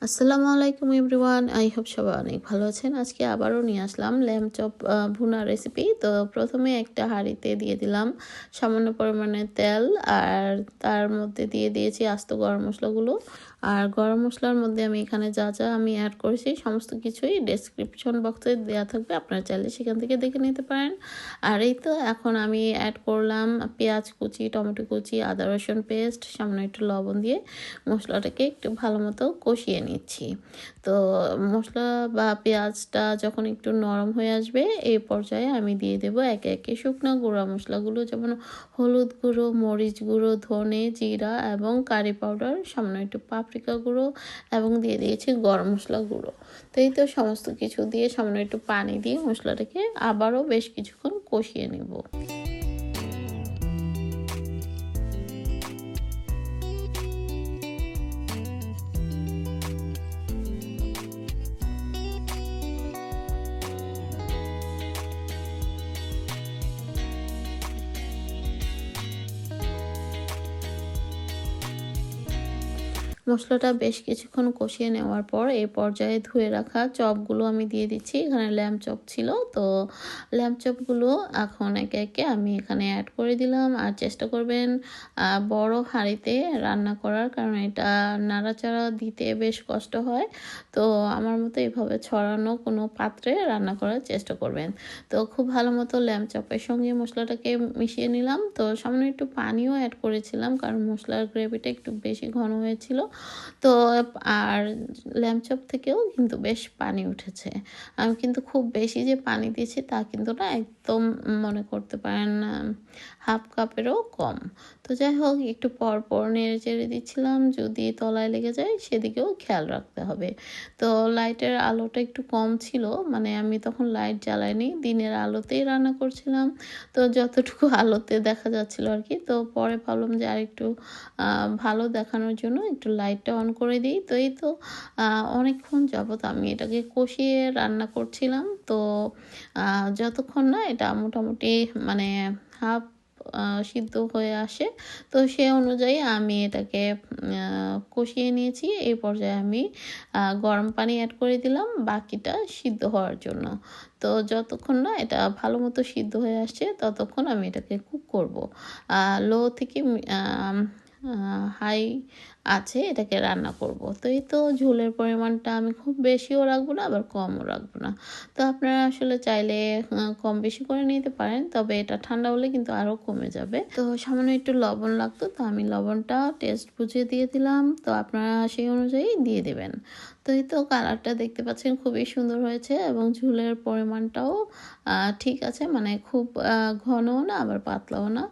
আসসালামু আলাইকুম everyone, I hope সবাই অনেক ভালো আছেন। আজকে আবারও নিয়ে আসলাম ল্যাম্ব চপ ভুনা রেসিপি। তো প্রথমে একটা হাঁড়িতে দিয়ে দিলাম সামান্য পরিমাণে তেল, আর তার মধ্যে দিয়ে দিয়েছি আস্ত গরম মশলাগুলো। আর গরম মশলার মধ্যে আমি এখানে যা যা আমি অ্যাড করেছি সমস্ত কিছুই ডেসক্রিপশন বক্সে দেওয়া থাকবে, আপনারা চাইলে সেখান থেকে দেখে নিতে পারেন। আর এই তো এখন আমি অ্যাড করলাম পেঁয়াজ কুচি, টমেটো কুচি, আদা রসুন পেস্ট, সামান্য একটু লবণ দিয়ে মশলাটাকে একটু ভালো মতো কষিয়ে নিচ্ছি। তো মশলা বা পেঁয়াজটা যখন একটু নরম হয়ে আসবে এই পর্যায়ে আমি দিয়ে দেব একে একে শুকনো গুঁড়া মশলাগুলো, যেমন হলুদ গুঁড়ো, মরিচ গুঁড়ো, ধনে, জিরা এবং কারি পাউডার, সামান্য একটু পাপরিকা গুঁড়ো এবং দিয়ে দিয়েছি গরম মশলা গুঁড়ো। তো এই তো সমস্ত কিছু দিয়ে সামান্য একটু পানি দিয়ে মশলাটাকে আবারও বেশ কিছুক্ষণ কষিয়ে নেব। মশলাটা বেশ কিছুক্ষণ কষিয়ে নেওয়ার পর এই পর্যায়ে ধুয়ে রাখা চপগুলো আমি দিয়ে দিচ্ছি। এখানে ল্যাম্ব চপ ছিল, তো ল্যাম্ব চপগুলো এখন একে একে আমি এখানে অ্যাড করে দিলাম। আর চেষ্টা করবেন বড় হাঁড়িতে রান্না করার, কারণ এটা নাড়াচাড়া দিতে বেশ কষ্ট হয়। তো আমার মতো এভাবে ছড়ানো কোনো পাত্রে রান্না করার চেষ্টা করবেন। তো খুব ভালো মতো ল্যাম্ব চপের সঙ্গে মশলাটাকে মিশিয়ে নিলাম। তো সামান্য একটু পানিও অ্যাড করেছিলাম, কারণ মশলার গ্রেভিটা একটু বেশি ঘন হয়েছিল। তো আর ল্যাম্ব চপ থেকেও কিন্তু বেশ পানি উঠেছে। আমি কিন্তু খুব বেশি যে পানি দিয়েছি তা কিন্তু না, একদম মনে করতে পারেন হাফ কাপেরও কম। তো যাই হোক, একটু পর পর নেড়ে চেড়ে দিচ্ছিলাম, যদি তলায় লেগে যায় সেদিকেও খেয়াল রাখতে হবে। তো লাইটের আলোটা একটু কম ছিল, মানে আমি তখন লাইট জ্বালাইনি, দিনের আলোতেই রান্না করছিলাম। তো যতটুকু আলোতে দেখা যাচ্ছিল আর কি। তো পরে ভাবলাম যে আর একটু ভালো দেখানোর জন্য একটু লাইটটা অন করে দিই। তো এই তো অনেকক্ষণ যাবত আমি এটাকে কষিয়ে রান্না করছিলাম। তো যতক্ষণ না এটা মোটামুটি মানে হাফ সিদ্ধ হয়ে আসে, তো সে অনুযায়ী আমি এটাকে কষিয়ে নিয়েছি। এই পর্যায়ে আমি গরম পানি অ্যাড করে দিলাম বাকিটা সিদ্ধ হওয়ার জন্য। তো যতক্ষণ না এটা ভালো মতো সিদ্ধ হয়ে আসছে ততক্ষণ আমি এটাকে কুক করব। লো থেকে হাই আছে এটাকে রান্না করব। তো এই তো ঝোলের পরিমাণটা আমি খুব বেশিও রাখবো না, আবার কমও রাখবো না। তো আপনারা আসলে চাইলে কম বেশি করে নিতে পারেন, তবে এটা ঠান্ডা হলে কিন্তু আরও কমে যাবে। তো সামান্য একটু লবণ লাগতো, তো আমি লবণটা টেস্ট বুঝে দিয়ে দিলাম। তো আপনারা সেই অনুযায়ী দিয়ে দেবেন। তো এই তো কালারটা দেখতে পাচ্ছেন খুবই সুন্দর হয়েছে, এবং ঝোলের পরিমাণটাও ঠিক আছে, মানে খুব ঘনও না আবার পাতলাও না,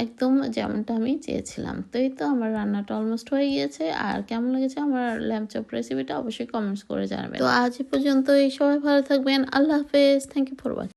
একদম যেমনটা আমি চেয়েছিলাম। তো এই তো আমার রান্নাটা অলমোস্ট হয়ে গিয়েছে। আর কেমন লেগেছে আমার ল্যাম্ব চপ রেসিপিটা অবশ্যই কমেন্টস করে জানাবেন। তো আজ পর্যন্ত এই, সবাই ভালো থাকবেন। আল্লাহ হাফেজ। Thank you for watching.